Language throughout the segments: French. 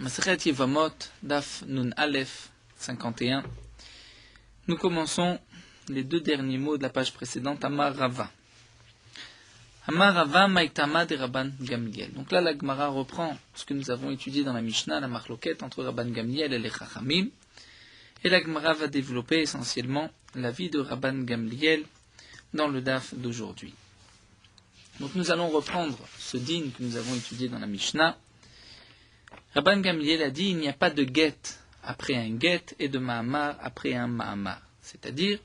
Masechet Yevamot, Daf Nun Aleph 51. Nous commençons les deux derniers mots de la page précédente, Amar Rava. Amar Rava Maïtama de Rabban Gamliel. Donc là, la Gemara reprend ce que nous avons étudié dans la Mishnah, la marloquette entre Rabban Gamliel et les Chachamim. Et la Gemara va développer essentiellement la vie de Rabban Gamliel dans le Daf d'aujourd'hui. Donc nous allons reprendre ce din que nous avons étudié dans la Mishnah. Rabban Gamliel a dit il n'y a pas de get après un get et de mahamar après un mahamar. C'est-à-dire,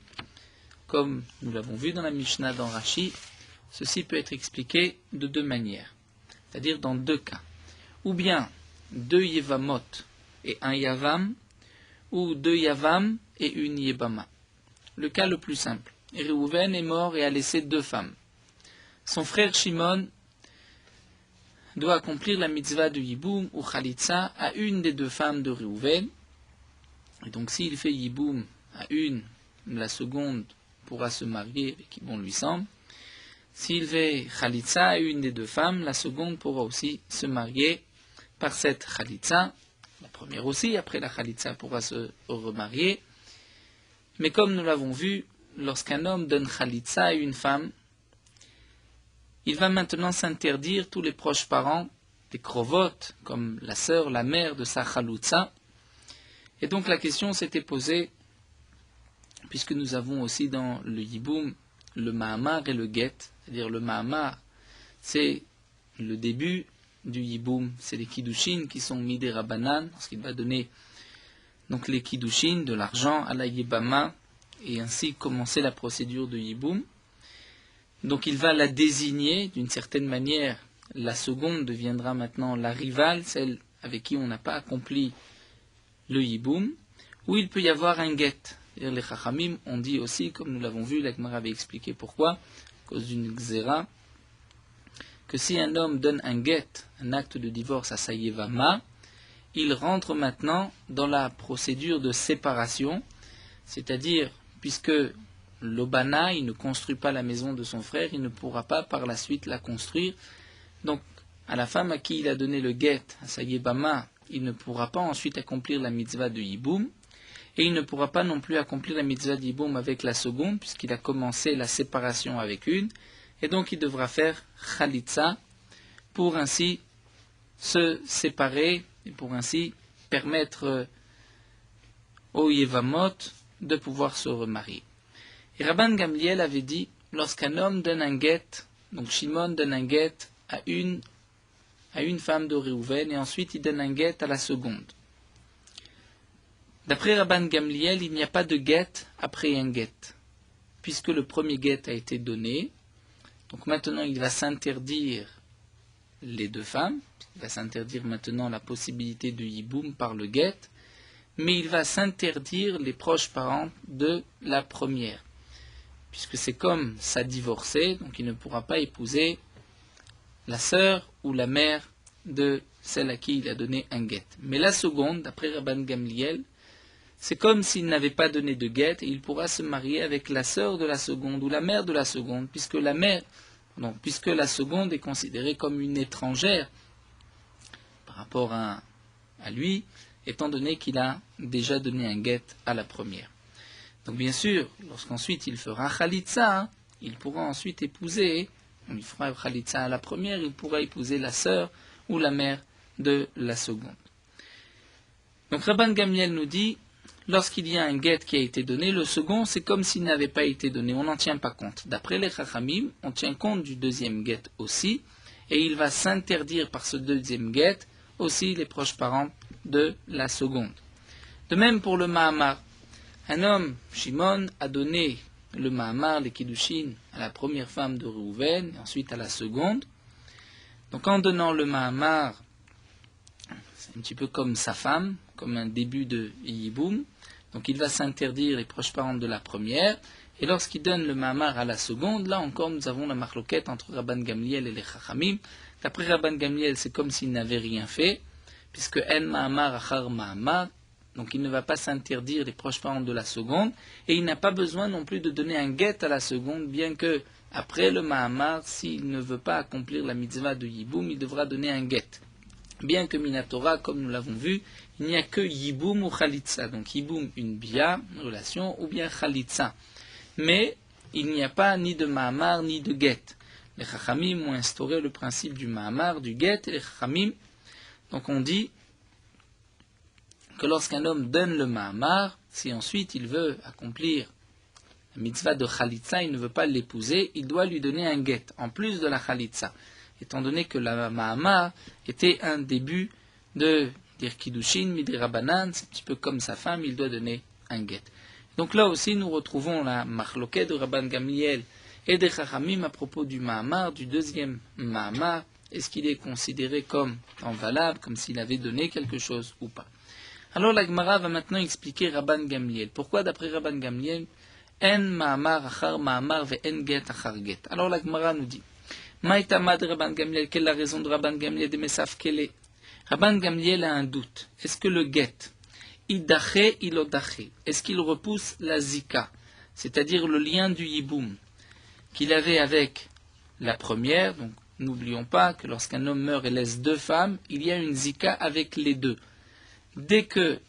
comme nous l'avons vu dans la Mishnah dans Rashi, ceci peut être expliqué de deux manières. C'est-à-dire dans deux cas. Ou bien deux yevamot et un yavam, ou deux yavam et une yebama. Le cas le plus simple. Réhouven est mort et a laissé deux femmes. Son frère Shimon doit accomplir la mitzvah de Yiboum ou Khalitsa à une des deux femmes de Réhouven. Et donc s'il fait Yiboum à une, la seconde pourra se marier avec qui bon lui semble. S'il fait Khalitsa à une des deux femmes, la seconde pourra aussi se marier par cette Khalitsa. La première aussi, après la Khalitsa, pourra se remarier. Mais comme nous l'avons vu, lorsqu'un homme donne Khalitsa à une femme, il va maintenant s'interdire tous les proches parents, des krovotes, comme la sœur, la mère de sa Khaloutsa. Et donc la question s'était posée, puisque nous avons aussi dans le Yiboum le Mahamar et le Get, c'est-à-dire le Mahamar, c'est le début du Yiboum, c'est les Kiddushin qui sont mis des Rabbanan, parce qu'il va donner donc les Kiddushin, de l'argent à la Yebama, et ainsi commencer la procédure de Yiboum. Donc il va la désigner d'une certaine manière. La seconde deviendra maintenant la rivale, celle avec qui on n'a pas accompli le Yiboum, où il peut y avoir un get. Les Chachamim ont dit aussi, comme nous l'avons vu, la Gemara avait expliqué pourquoi, à cause d'une xéra, que si un homme donne un get, un acte de divorce à sa yevama, il rentre maintenant dans la procédure de séparation, c'est-à-dire, puisque l'Obana, il ne construit pas la maison de son frère, il ne pourra pas par la suite la construire. Donc, à la femme à qui il a donné le get, à sa yebama, il ne pourra pas ensuite accomplir la mitzvah de Yiboum, et il ne pourra pas non plus accomplir la mitzvah de Yiboum avec la seconde, puisqu'il a commencé la séparation avec une, et donc il devra faire Khalitsa, pour ainsi se séparer, et pour ainsi permettre aux Yevamot de pouvoir se remarier. Et Rabban Gamliel avait dit, lorsqu'un homme donne un get, donc Shimon donne un get à une femme de Réhouven, et ensuite il donne un get à la seconde. D'après Rabban Gamliel, il n'y a pas de get après un get, puisque le premier get a été donné. Donc maintenant il va s'interdire les deux femmes, il va s'interdire maintenant la possibilité de Yiboum par le get, mais il va s'interdire les proches parents de la première. Puisque c'est comme ça divorcé, donc il ne pourra pas épouser la sœur ou la mère de celle à qui il a donné un get. Mais la seconde, d'après Rabban Gamliel, c'est comme s'il n'avait pas donné de get, et il pourra se marier avec la sœur de la seconde ou la mère de la seconde, puisque la seconde est considérée comme une étrangère par rapport à lui, étant donné qu'il a déjà donné un get à la première. Donc bien sûr, lorsqu'ensuite il fera Khalitsa, il pourra ensuite épouser, il fera Khalitsa à la première, il pourra épouser la sœur ou la mère de la seconde. Donc Rabban Gamliel nous dit, lorsqu'il y a un get qui a été donné, le second c'est comme s'il n'avait pas été donné, on n'en tient pas compte. D'après les Chachamim, on tient compte du deuxième get aussi, et il va s'interdire par ce deuxième get aussi les proches parents de la seconde. De même pour le Mahamar. Un homme, Shimon, a donné le Mahamar, les Kiddushin, à la première femme de Réhouven, et ensuite à la seconde. Donc en donnant le Mahamar, c'est un petit peu comme sa femme, comme un début de Yiboum. Donc il va s'interdire les proches parents de la première, et lorsqu'il donne le Mahamar à la seconde, là encore nous avons la marloquette entre Rabban Gamliel et les Chachamim. D'après Rabban Gamliel, c'est comme s'il n'avait rien fait, puisque En Mahamar Achar Mahamar, donc il ne va pas s'interdire les proches parents de la seconde, et il n'a pas besoin non plus de donner un get à la seconde, bien que après le Mahamar, s'il ne veut pas accomplir la mitzvah de Yiboum, il devra donner un get. bien que Minatora, comme nous l'avons vu, il n'y a que Yiboum ou Khalitsa. Donc Yiboum, une bia, une relation, ou bien Khalitsa. Mais il n'y a pas ni de Mahamar ni de Get. Les Chachamim ont instauré le principe du Mahamar, du Get, et les Chachamim, donc on dit que lorsqu'un homme donne le Mahamar, si ensuite il veut accomplir la mitzvah de Khalitsa, il ne veut pas l'épouser, il doit lui donner un Get, en plus de la Khalitsa. Étant donné que la Mahamar était un début de dire Kiddushin, Midri Rabbanan, c'est un petit peu comme sa femme, il doit donner un Get. Donc là aussi, nous retrouvons la Machloket de Rabban Gamliel et des Chachamim à propos du Mahamar, du deuxième Mahamar. Est-ce qu'il est considéré comme valable, comme s'il avait donné quelque chose ou pas? Alors la Gemara va maintenant expliquer Rabban Gamliel. Pourquoi d'après Rabban Gamliel, En Mahamar achar Mahamar ve en Get achar Get? Alors la Gemara nous dit, Maïtama de Rabban Gamliel, quelle est la raison de Rabban Gamliel de Mesaf Kele? Rabban Gamliel a un doute. Est-ce que le Get, Idaché, Ilodaché, est-ce qu'il repousse la Zika, c'est-à-dire le lien du Yiboum qu'il avait avec la première? Donc n'oublions pas que lorsqu'un homme meurt et laisse deux femmes, il y a une Zika avec les deux. Dès que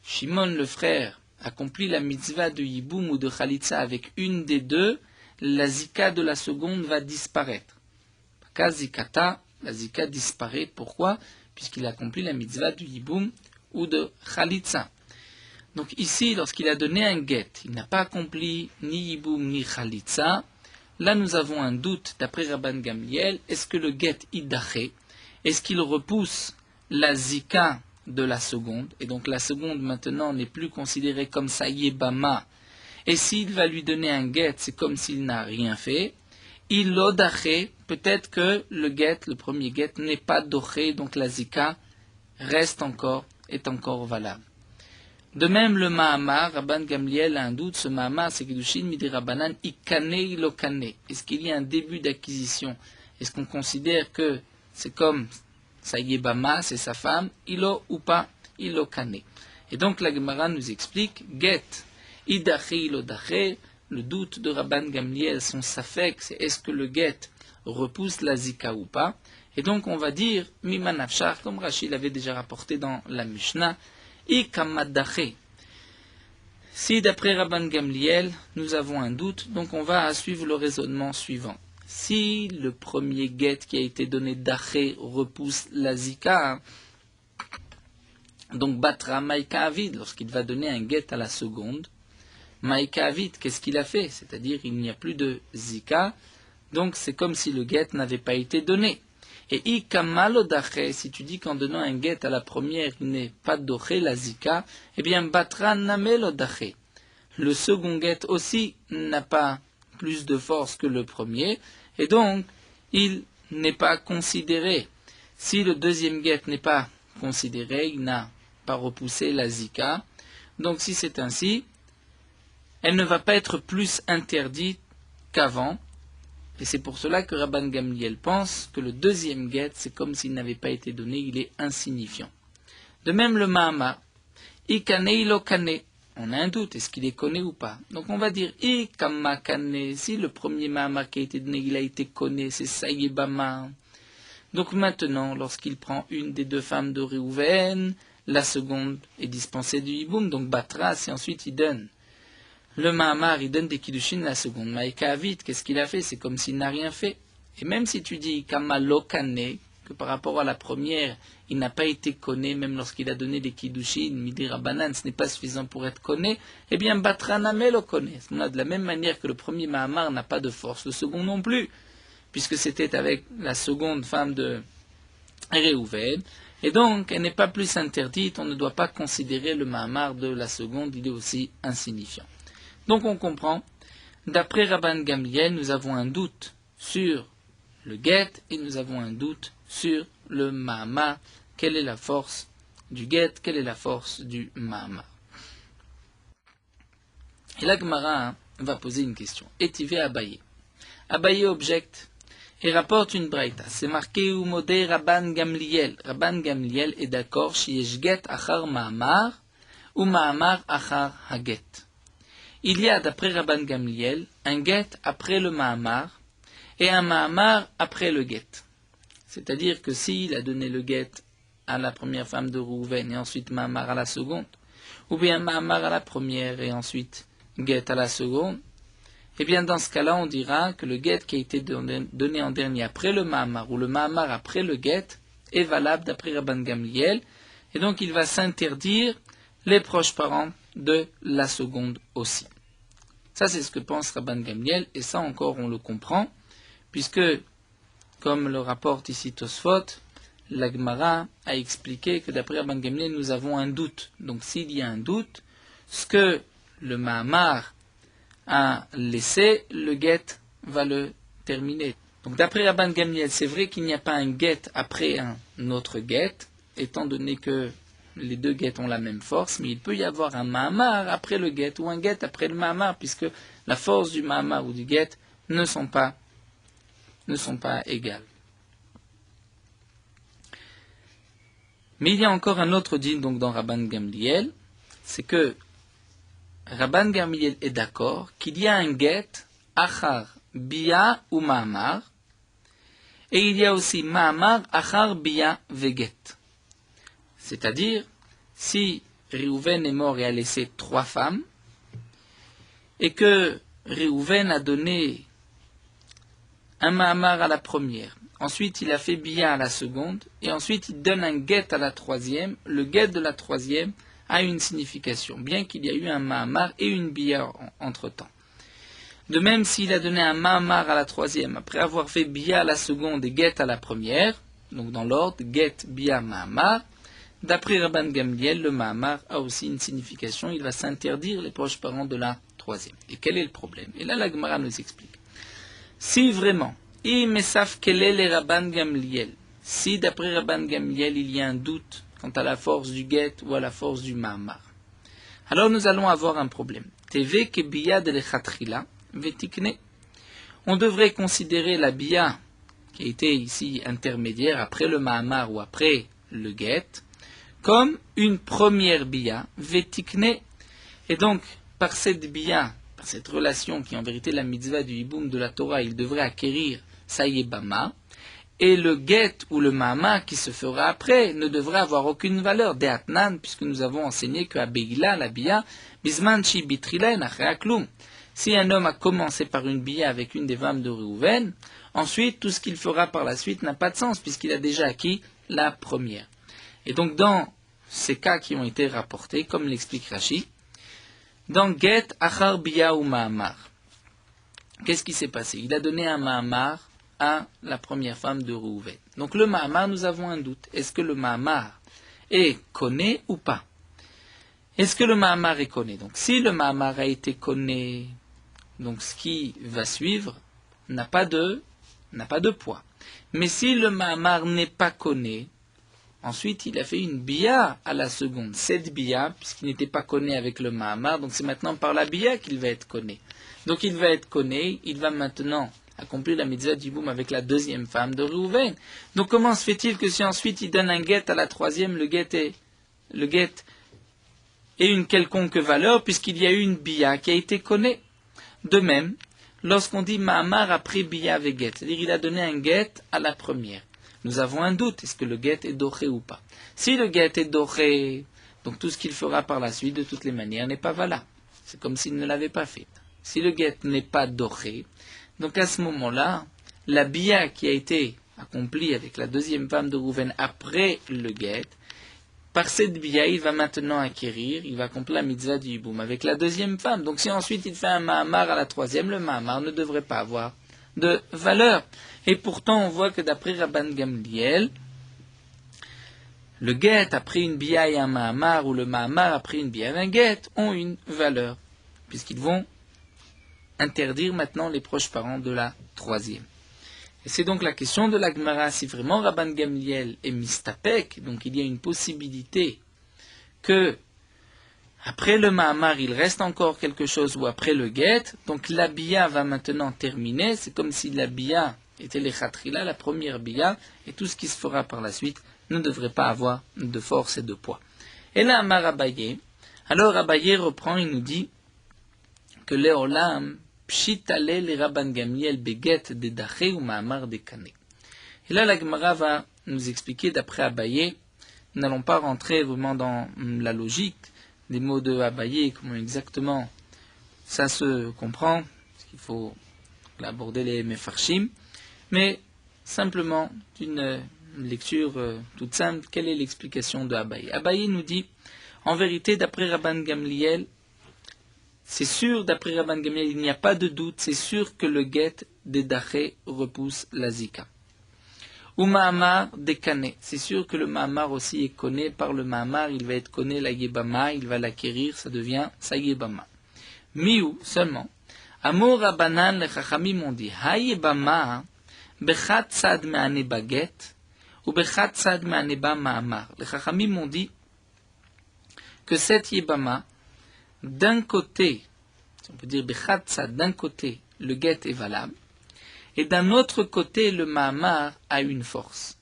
Shimon le frère accomplit la mitzvah de Yiboum ou de Khalitsa avec une des deux, la Zika de la seconde va disparaître. Kazikata, la Zika disparaît. Pourquoi? Puisqu'il accomplit la mitzvah du Yiboum ou de Khalitsa. Donc ici, lorsqu'il a donné un Get, il n'a pas accompli ni Yiboum ni Khalitsa. Là, nous avons un doute d'après Rabban Gamliel. Est-ce que le Get Idaché, est-ce qu'il repousse la Zika de la seconde? Et donc la seconde maintenant n'est plus considérée comme Sayebama. Et s'il va lui donner un Get, c'est comme s'il n'a rien fait. Il l'odaché, peut-être que le Get, le premier Get, n'est pas doché, donc la Zika est encore valable. De même, le Mahamar, Rabban Gamliel a un doute, ce Mahamar, c'est Kiddushin, Midri Rabbanan, Ikane, Ilokane. Est-ce qu'il y a un début d'acquisition? Est-ce qu'on considère que c'est comme Sayebama, c'est sa femme, Ilo ou pas, Ilokane? Et donc la Gemara nous explique, Get, Idaché, Ilodaché, le doute de Rabban Gamliel, son safek, c'est est-ce que le Get repousse la Zika ou pas? Et donc on va dire, Mimanafshar, comme Rachid l'avait déjà rapporté dans la Mishnah, Ikamadaché. Si d'après Rabban Gamliel, nous avons un doute, donc on va suivre le raisonnement suivant. Si le premier Get qui a été donné Daché repousse la Zika, donc Batra Maïka Avid, lorsqu'il va donner un Get à la seconde, Maïka Avid, qu'est-ce qu'il a fait? C'est-à-dire il n'y a plus de Zika, donc c'est comme si le Get n'avait pas été donné. Et Ikamalodaché, si tu dis qu'en donnant un Get à la première, il n'est pas doché la Zika, eh bien Batra Namelodaché. Le second Get aussi n'a pas plus de force que le premier, et donc il n'est pas considéré. Si le deuxième Get n'est pas considéré, il n'a pas repoussé la Zika, donc si c'est ainsi, elle ne va pas être plus interdite qu'avant. Et c'est pour cela que Rabban Gamliel pense que le deuxième Get, c'est comme s'il n'avait pas été donné, il est insignifiant. De même le Mahamar, Ikane Ilokane, on a un doute, est-ce qu'il est connu ou pas? Donc on va dire Ikamakane, si le premier Mahamar qui a été donné, il a été connu, c'est Sayebama. Donc maintenant, lorsqu'il prend une des deux femmes de Réhouven, la seconde est dispensée du Yiboum, donc Batras, et ensuite il donne. Le Mahamar, il donne des Kiddushin la seconde. Maïka Avid, qu'est-ce qu'il a fait? C'est comme s'il n'a rien fait. Et même si tu dis Kamalokane, que par rapport à la première, il n'a pas été connu, même lorsqu'il a donné des Kiddushin, Midri Rabbanan, ce n'est pas suffisant pour être connu, eh bien Batraname le connaît. De la même manière que le premier Mahamar n'a pas de force, le second non plus, puisque c'était avec la seconde femme de Réhouven. Et donc, elle n'est pas plus interdite, on ne doit pas considérer le Mahamar de la seconde, il est aussi insignifiant. Donc on comprend, d'après Rabban Gamliel, nous avons un doute sur le Get et nous avons un doute sur le Mahamar. Quelle est la force du Get? Quelle est la force du Mahamar? Et la Gemara va poser une question. Étivé Abaye. Abaye objecte et rapporte une braïta. C'est marqué Umodé Rabban Gamliel. Rabban Gamliel est d'accord chez Get achar Mahamar ou Mahamar achar Haget. Il y a, d'après Rabban Gamliel, un Get après le Mahamar et un Mahamar après le Get. C'est-à-dire que s'il a donné le Get à la première femme de Rouven et ensuite Ma'amar à la seconde, ou bien Ma'amar à la première et ensuite Get à la seconde, eh bien dans ce cas-là, on dira que le Get qui a été donné en dernier après le Ma'amar ou le Ma'amar après le Get est valable d'après Rabban Gamliel, et donc il va s'interdire les proches parents de la seconde aussi. Ça, c'est ce que pense Rabban Gamliel, et ça encore on le comprend, puisque, comme le rapporte ici Tosfot, la Gemara a expliqué que d'après Rabban Gamliel, nous avons un doute. Donc s'il y a un doute, ce que le Ma'amar a laissé, le Get va le terminer. Donc d'après Rabban Gamliel, c'est vrai qu'il n'y a pas un Get après un autre Get, étant donné que les deux Get ont la même force, mais il peut y avoir un Ma'amar après le Get ou un Get après le Ma'amar, puisque la force du Ma'amar ou du Get ne sont pas égales. Mais il y a encore un autre din donc dans Rabban Gamliel, c'est que Rabban Gamliel est d'accord qu'il y a un Get, Achar, Bia ou Ma'amar, et il y a aussi Ma'amar, Achar, Bia, Veget. C'est-à-dire, si Réhouven est mort et a laissé 3 femmes, et que Réhouven a donné un Ma'amar à la première, ensuite il a fait Bia à la seconde, et ensuite il donne un Get à la troisième, le Get de la troisième a une signification, bien qu'il y ait eu un Ma'amar et une Bia entre-temps. De même, s'il a donné un Ma'amar à la troisième, après avoir fait Bia à la seconde et Get à la première, donc dans l'ordre, Get, Bia, Ma'amar, d'après Rabban Gamliel, le Ma'amar a aussi une signification, il va s'interdire les proches parents de la troisième. Et quel est le problème? Et là, la Gemara nous explique. Si vraiment, si d'après Rabban Gamliel, il y a un doute quant à la force du Get ou à la force du Ma'amar, alors nous allons avoir un problème. On devrait considérer la Bia, qui a été ici intermédiaire après le Ma'amar ou après le Get, comme une première Bia, Vetikne. Et donc, par cette Bia, par cette relation qui est en vérité la mitzvah du Hiboum de la Torah, il devrait acquérir Sayebama, et le Get ou le Ma'amar qui se fera après ne devrait avoir aucune valeur, Deatnan, puisque nous avons enseigné que à Beila, la Bia, Bisman Shi Bitrilen, Acheaklum. Si un homme a commencé par une Bia avec une des femmes de Réhouven, ensuite tout ce qu'il fera par la suite n'a pas de sens, puisqu'il a déjà acquis la première. Et donc dans ces cas qui ont été rapportés, comme l'explique Rashi, dans Get, Achar, Bia ou Ma'amar, qu'est-ce qui s'est passé? Il a donné un Ma'amar à la première femme de Réhouven. Donc le Ma'amar, nous avons un doute. Est-ce que le Ma'amar est connu ou pas? Est-ce que le Ma'amar est connu? Donc si le Ma'amar a été connu, donc ce qui va suivre n'a pas de poids. Mais si le Ma'amar n'est pas connu, ensuite il a fait une Bia à la seconde. Cette Bia, puisqu'il n'était pas connu avec le Ma'amar, donc c'est maintenant par la Bia qu'il va être connu. Donc il va être connu, il va maintenant accomplir la mitzvah du Hiboum avec la deuxième femme de Réhouven. Donc comment se fait-il que si ensuite il donne un Get à la troisième, le Get ait une quelconque valeur, puisqu'il y a eu une Bia qui a été connue? De même, lorsqu'on dit Ma'amar après Bia avec Get, c'est-à-dire il a donné un Get à la première, nous avons un doute, est-ce que le Get est doré ou pas? Si le Get est doré, donc tout ce qu'il fera par la suite, de toutes les manières, n'est pas valable. C'est comme s'il ne l'avait pas fait. Si le Get n'est pas doré, donc à ce moment-là, la Bia qui a été accomplie avec la deuxième femme de Réhouven après le Get, par cette Bia, il va maintenant acquérir, il va accomplir la mitzvah du Hiboum avec la deuxième femme. Donc si ensuite il fait un Ma'amar à la troisième, le Ma'amar ne devrait pas avoir de valeur. Et pourtant, on voit que d'après Rabban Gamliel, le Get après une Bia et un Ma'amar, ou le Ma'amar après une Bia et un Get, ont une valeur, puisqu'ils vont interdire maintenant les proches parents de la troisième. Et c'est donc la question de la Gemara, si vraiment Rabban Gamliel est mistapek, donc il y a une possibilité que après le Ma'amar, il reste encore quelque chose, ou après le Get, donc la Bia va maintenant terminer, c'est comme si la Bia était les Khatrila, la première Bia, et tout ce qui se fera par la suite ne devrait pas avoir de force et de poids. Et là, Amar Abaye, alors Abaye reprend, il nous dit que Léolam, Pshitale le Rabban Gamliel beget de Daché ou Ma'amar de Kané. Et là, la Gemara va nous expliquer, d'après Abaye, n'allons pas rentrer vraiment dans la logique des mots de Abaye, comment exactement ça se comprend, parce qu'il faut aborder les Mefarshim, mais simplement d'une lecture toute simple, quelle est l'explication de Abaye? Abaye nous dit, en vérité, d'après Rabban Gamliel, c'est sûr, d'après Rabban Gamliel, il n'y a pas de doute, c'est sûr que le guet des Daché repousse la Zika. Ou Mahamar des Kane, c'est sûr que le Mahamar aussi est connu par le Mahamar, il va être connu la Yebama, il va l'acquérir, ça devient sa Yebama. Miou, seulement, Amor Rabbanan le Chachamim ont dit, Ha Yebama, Bechat Sad Me'ane Baget, ou Bechat Sad Me'ane Ba Mahamar. Les Chachamim ont dit que cette Yebama, d'un côté, on peut dire Bechat Sad, d'un côté, le guet est valable, et d'un autre côté, le Mahamar a une force.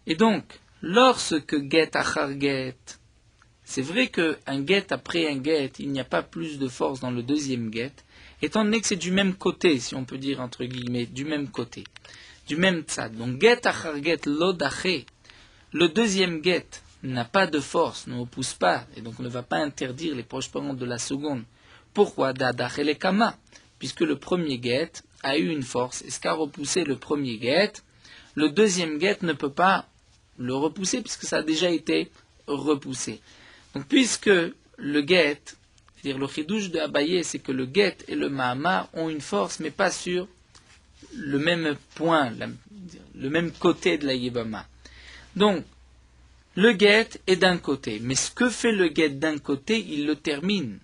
Et donc, lorsque guet achar guet, c'est vrai qu'un guet après un guet, il n'y a pas plus de force dans le deuxième guet, étant donné que c'est du même côté, si on peut dire entre guillemets, du même côté, du même tzad. Donc, guet achar guet lo daché, le deuxième guet n'a pas de force, ne repousse pas, et donc ne va pas interdire les proches parents de la seconde. Pourquoi dadaché le kama? Puisque le premier guet a eu une force, et ce qu'a repoussé le premier guet, le deuxième guet ne peut pas le repousser, puisque ça a déjà été repoussé. Donc, puisque le guet, c'est-à-dire le chidouche de Abaye, c'est que le guet et le mahamar ont une force, mais pas sur le même point, le même côté de la yébama. Donc, le guet est d'un côté, mais ce que fait le guet d'un côté, il le termine.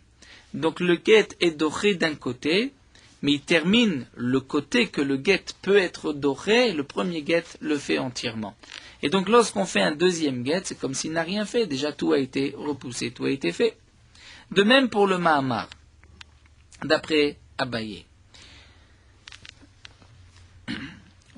Donc, le guet est doré d'un côté, mais il termine le côté que le guet peut être doré, le premier guet le fait entièrement. Et donc lorsqu'on fait un deuxième guet, c'est comme s'il n'a rien fait, déjà tout a été repoussé, tout a été fait. De même pour le Mahamar, d'après Abaye.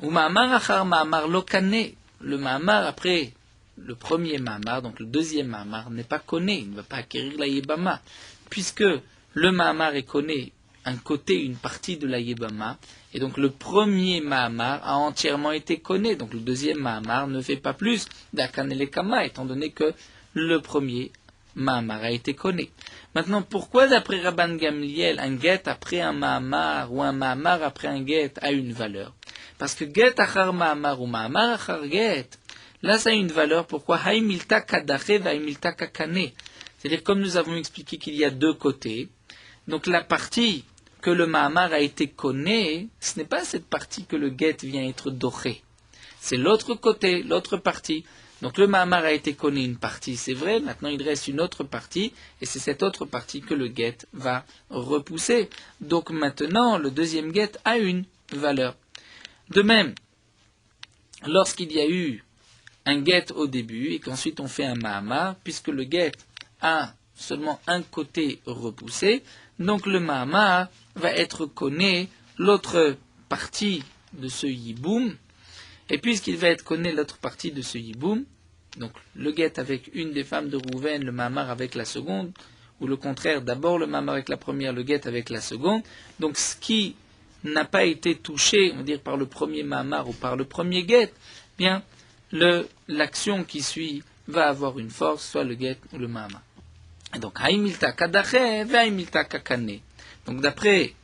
Ou Mahamar achar Mahamar lokane, le Mahamar après le premier Mahamar, donc le deuxième Mahamar, n'est pas connu, il ne va pas acquérir la Yébama, puisque le Mahamar est connu un côté, une partie de la Yébama, et donc le premier Mahamar a entièrement été connu, donc le deuxième Mahamar ne fait pas plus d'Akan et Kama, étant donné que le premier Mahamar a été connu. Maintenant, pourquoi d'après Rabban Gamliel, un guet après un Mahamar, ou un Mahamar après un guet a une valeur? Parce que guet achar Mahamar ou Mahamar achar guet, là ça a une valeur, pourquoi? Haimilta kadache va haimilta kakane. C'est-à-dire, comme nous avons expliqué qu'il y a deux côtés, donc la partie que le Mahamar a été connu, ce n'est pas cette partie que le guet vient être doré. C'est l'autre côté, l'autre partie. Donc le Mahamar a été connu une partie, c'est vrai, maintenant il reste une autre partie, et c'est cette autre partie que le guet va repousser. Donc maintenant, le deuxième guet a une valeur. De même, lorsqu'il y a eu un guet au début, et qu'ensuite on fait un Mahamar, puisque le guet a seulement un côté repoussé, donc le Mahamar va être connu l'autre partie de ce yiboum, et puisqu'il va être connu l'autre partie de ce yiboum, donc le guet avec une des femmes de Rouven, le Mahamar avec la seconde, ou le contraire, d'abord le Mahamar avec la première, le guet avec la seconde, donc ce qui n'a pas été touché, on va dire par le premier Mahamar ou par le premier guet, bien l'action qui suit va avoir une force, soit le guet ou le Mahamar. Et donc, haimilta kadache ve haimilta kakane. Donc, d'après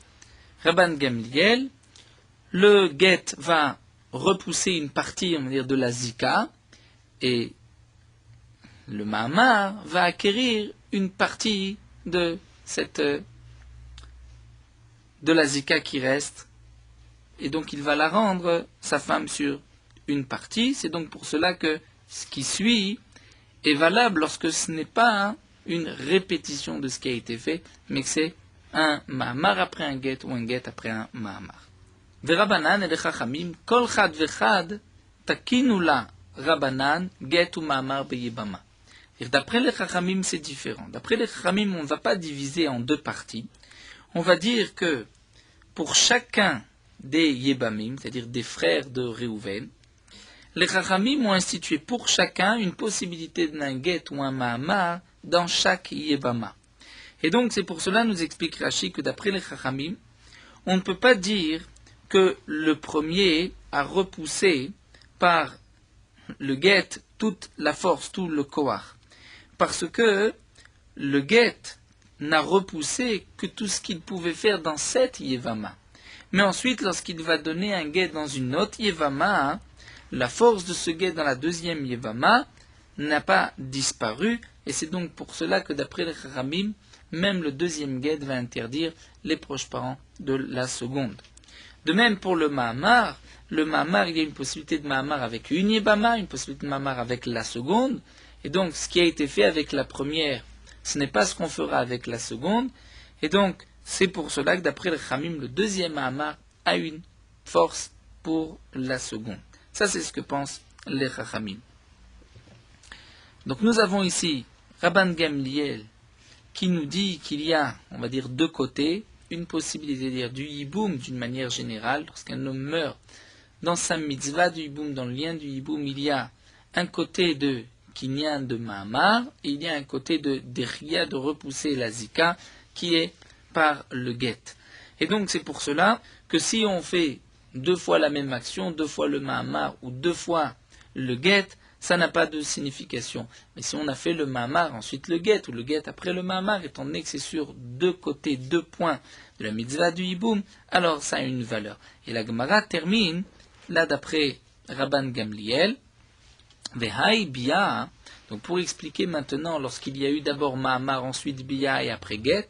Rabban Gamliel, le guet va repousser une partie, on va dire, de la zika, et le Mahamar va acquérir une partie de la zika qui reste, et donc il va la rendre sa femme sur une partie. C'est donc pour cela que ce qui suit est valable lorsque ce n'est pas une répétition de ce qui a été fait, mais que c'est un Mahamar après un guet ou un guet après un Mahamar. Verabanan et les Chachamim, kol chad vechad, takinu la Rabanan, guet ou Mahamar beyibama. D'après les Chachamim, c'est différent. D'après les Chachamim, on ne va pas diviser en deux parties. On va dire que pour chacun des Yebamim, c'est-à-dire des frères de Réhouven, les Chachamim ont institué pour chacun une possibilité d'un guet ou un Mahamar dans chaque Yebama. Et donc c'est pour cela, nous explique Rashi, que d'après les Chachamim, on ne peut pas dire que le premier a repoussé par le get toute la force, tout le koach. Parce que le get n'a repoussé que tout ce qu'il pouvait faire dans cette yevama. Mais ensuite, lorsqu'il va donner un get dans une autre yevama, la force de ce get dans la deuxième yevama n'a pas disparu, et c'est donc pour cela que d'après les Chachamim, même le deuxième get va interdire les proches parents de la seconde. De même pour le Mahamar, il y a une possibilité de Mahamar avec une yevama, une possibilité de Mahamar avec la seconde, et donc ce qui a été fait avec la première, ce n'est pas ce qu'on fera avec la seconde, et donc c'est pour cela que d'après le Chachamim, le deuxième Mahamar a une force pour la seconde. Ça c'est ce que pensent les Chachamim. Donc nous avons ici Rabban Gamliel qui nous dit qu'il y a, on va dire, deux côtés, une possibilité de dire du yiboum d'une manière générale, lorsqu'un homme meurt dans sa mitzvah du yiboum, dans le lien du yiboum, il y a un côté de kinyan de Mahamar, et il y a un côté de dechia, de repousser la zika, qui est par le get. Et donc c'est pour cela que si on fait deux fois la même action, deux fois le Mahamar ou deux fois le get, ça n'a pas de signification. Mais si on a fait le Mahamar, ensuite le get, ou le get après le Mahamar, étant donné que c'est sur deux côtés, deux points de la mitzvah du Yiboum, alors ça a une valeur. Et la Gemara termine, là d'après Rabban Gamliel, Vehai Bia, donc pour expliquer maintenant, lorsqu'il y a eu d'abord Mahamar, ensuite Bia et après get,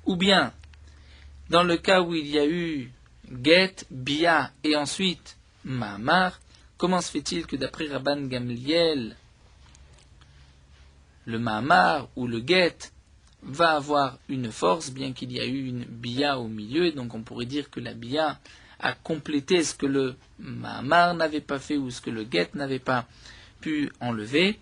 ou bien, dans le cas où il y a eu get, Bia et ensuite Mahamar, comment se fait-il que d'après Rabban Gamliel, le Mahamar ou le get va avoir une force, bien qu'il y a eu une Bia au milieu, et donc on pourrait dire que la Bia a complété ce que le Mahamar n'avait pas fait ou ce que le get n'avait pas pu enlever.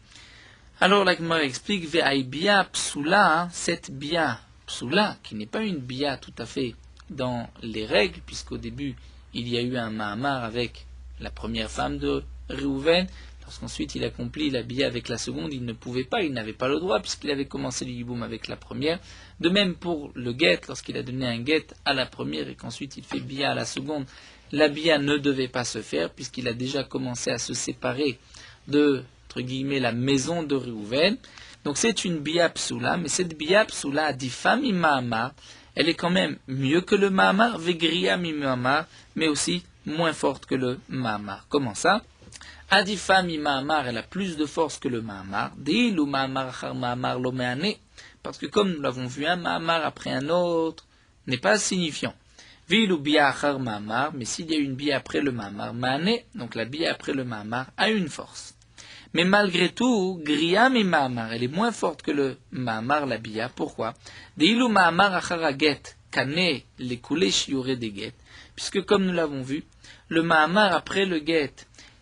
Alors la Gemara explique, Ve'ai Bia Psula, cette Bia Psula, qui n'est pas une Bia tout à fait dans les règles, puisqu'au début il y a eu un Mahamar avec la première femme de Réhouven, lorsqu'ensuite il accomplit la bia avec la seconde, il ne pouvait pas, il n'avait pas le droit, puisqu'il avait commencé le yiboum avec la première. De même pour le get, lorsqu'il a donné un get à la première et qu'ensuite il fait bia à la seconde, la bia ne devait pas se faire, puisqu'il a déjà commencé à se séparer de, entre guillemets, la maison de Réhouven. Donc c'est une bia psoula, mais cette bia psoula a dit femme Mahamar, elle est quand même mieux que le Mahamar, vegria mi Mahamar, mais aussi moins forte que le Mahamar. Comment ça? Adifa mi Mahamar, elle a plus de force que le Mahamar. Deilu Mahamar achar Mahamar lo me'ane. Parce que comme nous l'avons vu, un Mahamar après un autre n'est pas signifiant. Vilu bia achar Mahamar, mais s'il y a une bia après le Mahamar, me'ane, donc la bia après le Mahamar a une force. Mais malgré tout, Gria mi Mahamar, elle est moins forte que le Mahamar, la bia. Pourquoi? Deilu Mahamar achar aget, kane le kule shiure de get. Puisque comme nous l'avons vu, le Mahamar après le get,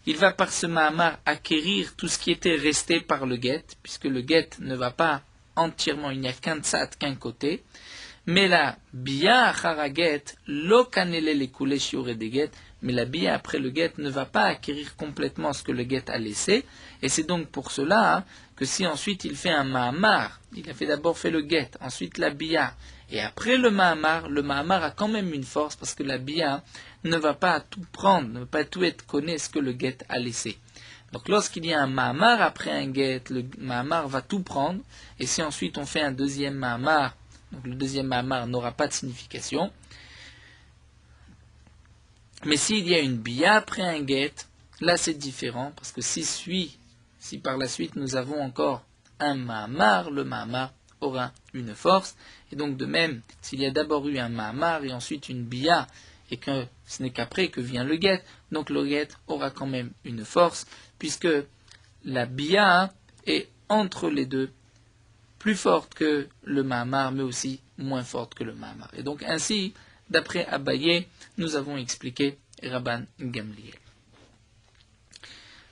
il va par ce Mahamar acquérir tout ce qui était resté par le get, puisque le get ne va pas entièrement, il n'y a qu'un tzat, qu'un côté. Mais la bia acharaget, lo kanele le kule shiure de get, mais la bia après le get ne va pas acquérir complètement ce que le get a laissé, et c'est donc pour cela que si ensuite il fait un Mahamar, il a d'abord fait le get, ensuite la bia, et après le Mahamar a quand même une force parce que la bia ne va pas tout prendre, ne va pas tout être connu ce que le get a laissé. Donc lorsqu'il y a un Mahamar après un get, le Mahamar va tout prendre, et si ensuite on fait un deuxième Mahamar, donc le deuxième Mahamar n'aura pas de signification. Mais s'il y a une bia après un get, là c'est différent, parce que si par la suite nous avons encore un Mahamar, le Mahamar aura une force, et donc de même, s'il y a d'abord eu un Mahamar et ensuite une bia, et que ce n'est qu'après que vient le get, donc le get aura quand même une force, puisque la bia est entre les deux, plus forte que le Mahamar, mais aussi moins forte que le Mahamar. Et donc ainsi, d'après Abaye, nous avons expliqué Rabban Gamliel.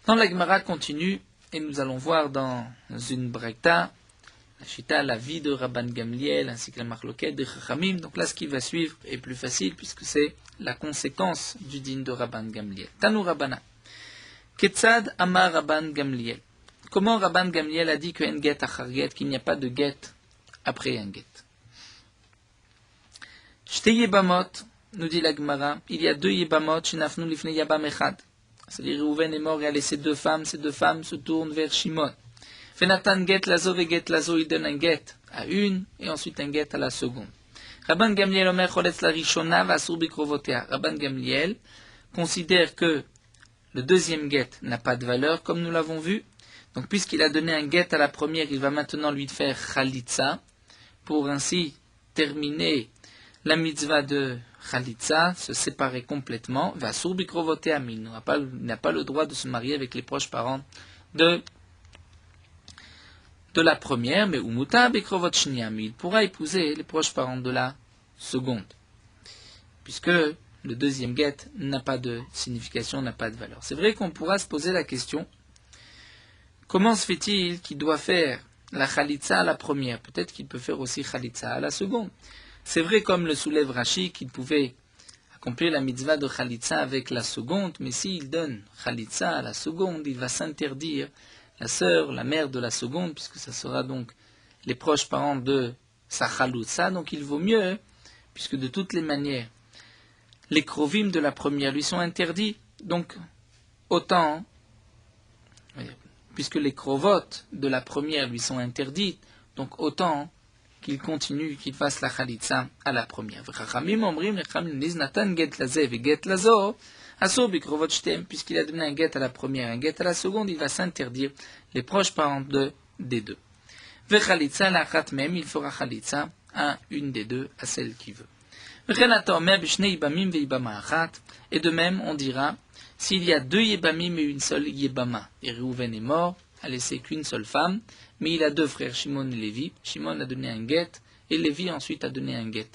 Dans la Gemara continue, et nous allons voir dans une Brekta, la Shita, la vie de Rabban Gamliel, ainsi que la Marloquette de Chachamim. Donc là, ce qui va suivre est plus facile, puisque c'est la conséquence du din de Rabban Gamliel. Tanu Rabbana. Ketzad Amar Rabban Gamliel. Comment Rabban Gamliel a dit qu'il n'y a pas de get après un get? Shte yebamot, nous dit la Gemara, il y a deux yebamot, shenafnu lifnei yabam echad. C'est-à-dire Reuven est mort et a laissé deux femmes se tournent vers Shimon. Venatan get lazo ve get lazo, il donne un get à une et ensuite un get à la seconde. Rabban Gamliel omer choletz la rishona vasur bikrovotea. Rabban Gamliel considère que le deuxième get n'a pas de valeur, comme nous l'avons vu. Donc puisqu'il a donné un get à la première, il va maintenant lui faire chalitza, pour ainsi terminer la mitzvah de chalitza, se séparer complètement. Vasur bikrovotea, il n'a pas le droit de se marier avec les proches parents de la première, mais umuta bikrovot shnia, mais il pourra épouser les proches parents de la seconde, puisque le deuxième get n'a pas de signification, n'a pas de valeur. C'est vrai qu'on pourra se poser la question, comment se fait-il qu'il doit faire la chalitza à la première? Peut-être qu'il peut faire aussi chalitza à la seconde. C'est vrai, comme le soulève Rashi, qu'il pouvait accomplir la mitzvah de chalitza avec la seconde, mais s'il donne chalitza à la seconde, il va s'interdire la sœur, la mère de la seconde, puisque ça sera donc les proches parents de sa chalitza. Donc il vaut mieux, puisque de toutes les manières, les krovim de la première lui sont interdits, donc autant, puisque les krovotes de la première lui sont interdites, donc autant qu'il continue, qu'il fasse la chalitza à la première. Puisqu'il a donné un get à la première, un get à la seconde, il va s'interdire les proches parents des deux. Même, il fera chalitza à une des deux, à celle qui veut. Et de même, on dira, s'il y a deux yébamim et une seule yébama, et Reuven est mort, a laissé qu'une seule femme, mais il a deux frères, Shimon et Lévi. Shimon a donné un get, et Lévi ensuite a donné un get.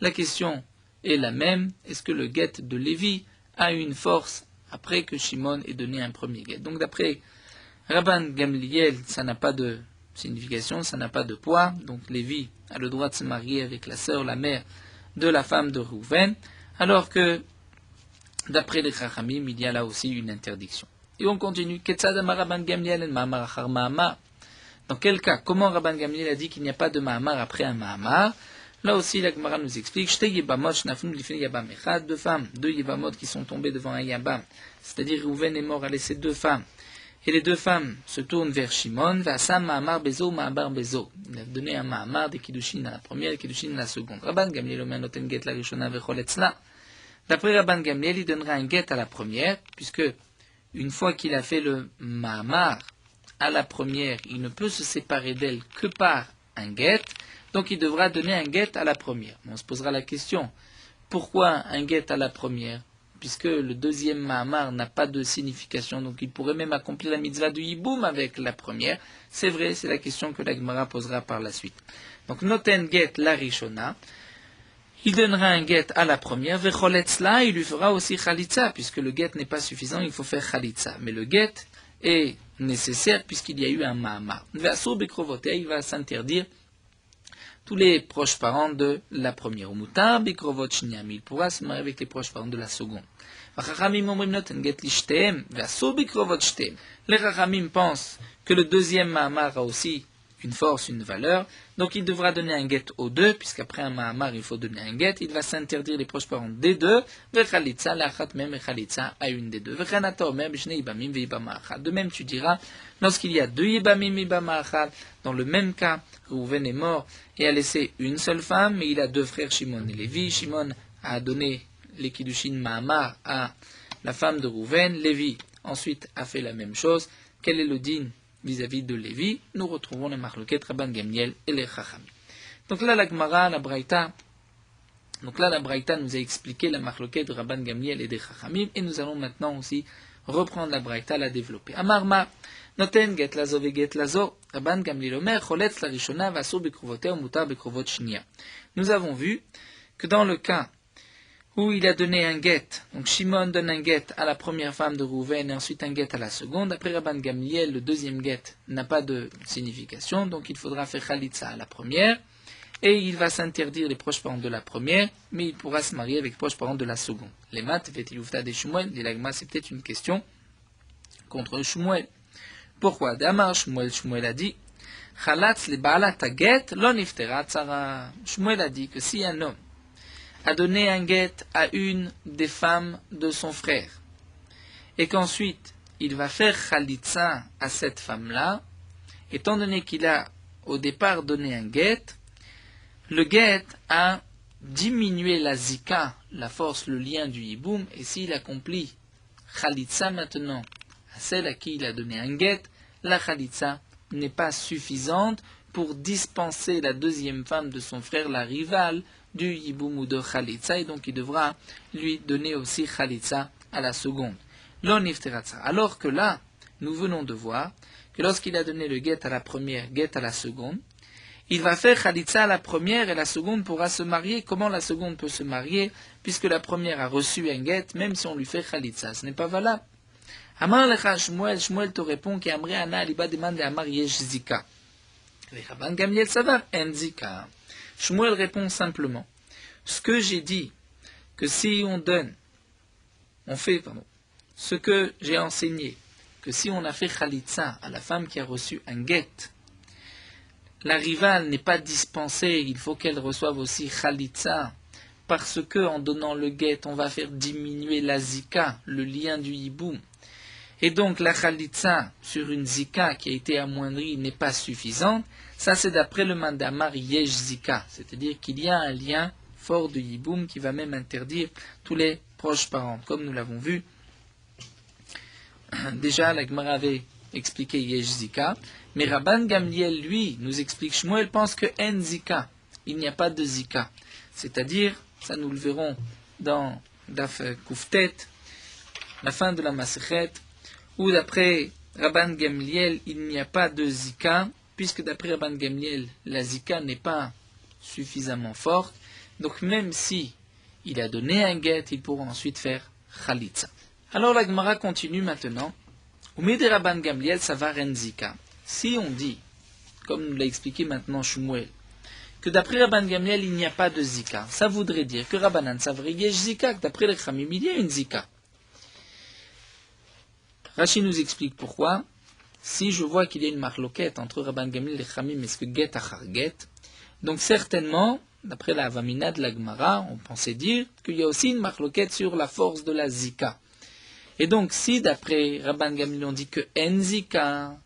La question est la même, est-ce que le get de Lévi a une force après que Shimon ait donné un premier get? Donc d'après Rabban Gamliel, ça n'a pas de signification, ça n'a pas de poids, donc Lévi a le droit de se marier avec la sœur, la mère de la femme de Reuven, alors que d'après les Chachamim, il y a là aussi une interdiction. Et on continue. Dans quel cas, comment Rabban Gamliel a dit qu'il n'y a pas de Mahamar après un Mahamar? Là aussi, la Gemara nous explique, deux femmes, deux Yebamot qui sont tombées devant un Yabam, c'est-à-dire Reuven est mort, a laissé deux femmes, et les deux femmes se tournent vers Shimon, il a donné un Mahamar des Kiddushin à la première et Kiddushin à la seconde. Rabban Gamliel omer noten get la rishona vecholetzla. D'après Rabban Gamliel, il donnera un get à la première, puisque une fois qu'il a fait le Mahamar à la première, il ne peut se séparer d'elle que par un get, donc il devra donner un get à la première. On se posera la question, pourquoi un get à la première? Puisque le deuxième Mahamar n'a pas de signification, donc il pourrait même accomplir la mitzvah du Yiboum avec la première. C'est vrai, c'est la question que la Gemara posera par la suite. Donc noten get la rishona, il donnera un get à la première, vecholetzla, il lui fera aussi chalitza, puisque le get n'est pas suffisant, il faut faire chalitza. Mais le get est nécessaire puisqu'il y a eu un Mahamar. Vasur bikrovotea, il va s'interdire tous les proches parents de la première. Umuta bikrovot shnia, il pourra se marier avec les proches parents de la seconde. Les Chachamim pensent que le deuxième Mahamar a aussi une force, une valeur, donc il devra donner un get aux deux, puisqu'après un Mahamar il faut donner un get, il va s'interdire les proches parents des deux, vechalitza lachat mem echalitza à une des deux. Vechanata omer b'shnei yibamim ve'yibama achad. De même tu diras, lorsqu'il y a deux yibamim et yibama achad, dans le même cas, Reuven est mort et a laissé une seule femme, mais il a deux frères Shimon et Lévi. Shimon a donné les kiddushin Mahamar à la femme de Reuven, Lévi ensuite a fait la même chose. Quel est le din vis-à-vis de Lévi? Nous retrouvons les marloquettes Rabban Gamliel et les Chachamim. Donc là, la Gemara, la Braïta nous a expliqué la marloquette de Rabban Gamliel et des Chachamim, et nous allons maintenant aussi reprendre la Braïta, la développer. Amarma, noten get lazo ve get lazo, Rabban Gamliel omer, choletz la rishona, vasur bikrovotea, mutar bikrovot shnia. Nous avons vu que dans le cas où il a donné un get, donc Shimon donne un get à la première femme de Reuven et ensuite un get à la seconde, après Rabban Gamliel, le deuxième get n'a pas de signification, donc il faudra faire chalitza à la première, et il va s'interdire les proches parents de la première, mais il pourra se marier avec les proches parents de la seconde. Les maths, Vetilufta des Shmuel, dit l'agma, c'est peut-être une question contre Shmuel. Pourquoi? D'Amar Shmuel a dit, Chalatz le baalat get, lo niftera tzara. Shmuel a dit que si un homme a donné un get à une des femmes de son frère, et qu'ensuite il va faire khalitsa à cette femme-là, étant donné qu'il a au départ donné un guet, le guet a diminué la zika, la force, le lien du hiboum, et s'il accomplit khalitsa maintenant à celle à qui il a donné un guet, la khalitsa n'est pas suffisante pour dispenser la deuxième femme de son frère, la rivale, du hiboum ou de khalitsa, et donc il devra lui donner aussi khalitsa à la seconde. Alors que là, nous venons de voir que lorsqu'il a donné le guet à la première, guet à la seconde, il va faire khalitsa à la première et la seconde pourra se marier. Comment la seconde peut se marier puisque la première a reçu un guet, même si on lui fait khalitsa? Ce n'est pas valable. Amar lecha Shmuel, Shmuel te répond qu'Amri Ana Aliba demande à Amar Yesh Zika. Et Rabban Gamliel Savar En Zika. Shmuel répond simplement, ce que j'ai dit, que si ce que j'ai enseigné, que si on a fait khalitsa à la femme qui a reçu un guet, la rivale n'est pas dispensée, il faut qu'elle reçoive aussi khalitsa, parce que en donnant le guet, on va faire diminuer la zika, le lien du hiboum. Et donc la khalitsa sur une zika qui a été amoindrie n'est pas suffisante. Ça c'est d'après le mandamar yesh zika, c'est-à-dire qu'il y a un lien fort du hiboum qui va même interdire tous les proches parents, comme nous l'avons vu. Déjà, la Gemara avait expliqué Yesh Zika, mais Rabban Gamliel, lui, nous explique Shmuel pense que En Zika, il n'y a pas de Zika. C'est-à-dire, ça nous le verrons dans Daf Kuftet, la fin de la Masechet, où d'après Rabban Gamliel, il n'y a pas de Zika, puisque d'après Rabban Gamliel, la Zika n'est pas suffisamment forte. Donc même si il a donné un guet, il pourra ensuite faire Khalitsa. Alors la Gemara continue maintenant. Umid Rabban Gamliel savar en zika. Si on dit, comme nous l'a expliqué maintenant Shmuel, que d'après Rabban Gamliel il n'y a pas de zika, ça voudrait dire que Rabbanan savri yesh zika, que d'après les Khamim il y a une zika. Rashi nous explique pourquoi. Si je vois qu'il y a une marloquette entre Rabban Gamliel et les Khamim, est-ce que get achar get? Donc certainement, d'après la Avamina de la Gemara, on pensait dire qu'il y a aussi une marloquette sur la force de la zika. Et donc, si d'après Rabban Gamliel on dit que en zika,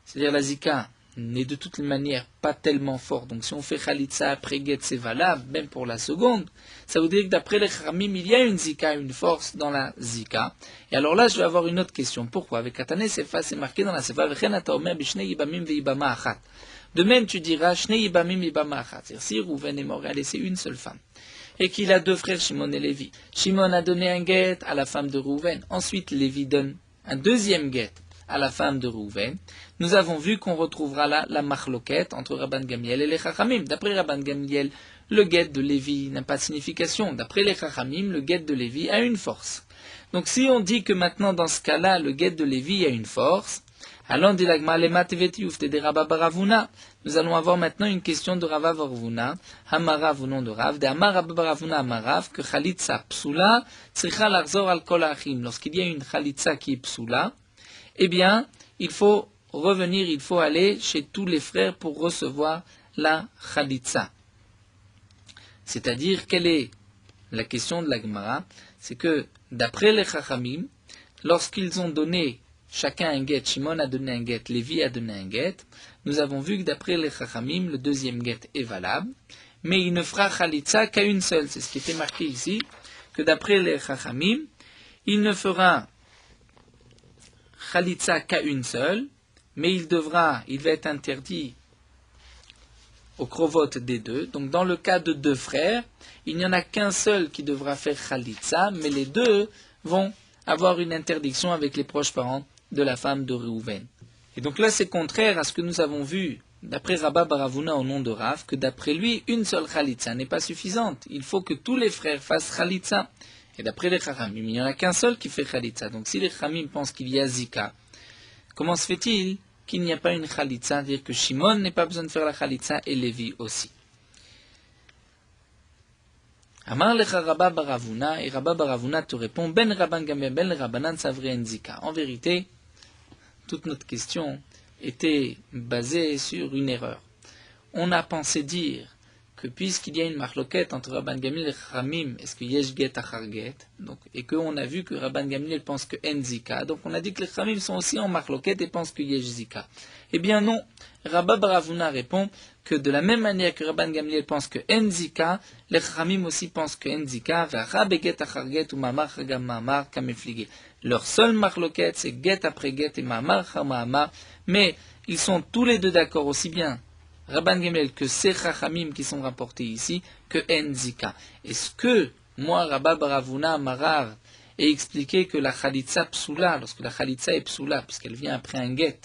c'est-à-dire la zika n'est de toute manière pas tellement forte, donc si on fait khalitsa après get, c'est valable, même pour la seconde, ça veut dire que d'après les Khamim, il y a une zika, une force dans la zika. Et alors là, je vais avoir une autre question. Pourquoi? Avec Katane Sefa, c'est marqué dans la Sefa, de même, tu diras, c'est-à-dire si Rouven est mort et a laissé une seule femme, et qu'il a deux frères, Shimon et Lévi. Shimon a donné un guet à la femme de Rouven. Ensuite, Lévi donne un deuxième guet à la femme de Rouven. Nous avons vu qu'on retrouvera là la marloquette entre Rabban Gamliel et les Chachamim. D'après Rabban Gamliel, le guet de Lévi n'a pas de signification. D'après les Chachamim, le guet de Lévi a une force. Donc si on dit que maintenant, dans ce cas-là, le guet de Lévi a une force, alors nous allons avoir maintenant une question de Rava Varvuna, Hamarav au nom de Rav, de Amar Rabba Baravuna Amarav, que Khalitsa Psula, Tzricha Larzor al Kol Achim. Lorsqu'il y a une Khalitsa qui est Psula, eh bien, il faut revenir, il faut aller chez tous les frères pour recevoir la Khalitsa. C'est-à-dire, quelle est la question de la Gemara? C'est que, d'après les Chachamim, lorsqu'ils ont donné chacun un guet, Shimon a donné un guet, Lévi a donné un guet, nous avons vu que d'après les Chachamim, le deuxième guet est valable, mais il ne fera Khalitsa qu'à une seule. C'est ce qui était marqué ici, que d'après les Chachamim, il ne fera Khalitsa qu'à une seule, mais il va être interdit au krovot des deux. Donc dans le cas de deux frères, il n'y en a qu'un seul qui devra faire Khalitsa, mais les deux vont avoir une interdiction avec les proches parents de la femme de Reuven. Et donc là, c'est contraire à ce que nous avons vu d'après Rabba Baravuna au nom de Rav, que d'après lui, une seule Khalitsa n'est pas suffisante. Il faut que tous les frères fassent Khalitsa. Et d'après les Chachamim, il n'y en a qu'un seul qui fait Khalitsa. Donc si les Chachamim pensent qu'il y a Zika, comment se fait-il qu'il n'y a pas une Khalitsa, c'est-à-dire que Shimon n'a pas besoin de faire la Khalitsa et Lévi aussi? Amar lecha Rabba Baravuna, et Rabba Baravuna te répond, Ben Rabban Gamliel, Ben Rabbanan Savri en Zika. En vérité, toute notre question était basée sur une erreur. On a pensé dire que puisqu'il y a une marloquette entre Rabban Gamliel et Chachamim, est-ce que yesh get achar get, donc, et qu'on a vu que Rabban Gamliel pense que en zika, donc on a dit que les Chachamim sont aussi en marloquette et pensent que yesh zika. Eh bien non, Rabba bar Avuna répond que de la même manière que Rabban Gamliel pense que en zika, les Chachamim aussi pensent que en zika, Rabbe get achar get ou mamar chagam mamar kameflige. Leur seule marloquette c'est get après get et mamar chagam mamar, mais ils sont tous les deux d'accord aussi bien Rabban Gamliel que ces Chachamim qui sont rapportés ici, que en zika. Est-ce que moi, Rabba bar Avuna Marar, ai expliqué que la Khalitsa psoula, lorsque la Khalitsa est psoula, puisqu'elle vient après un get,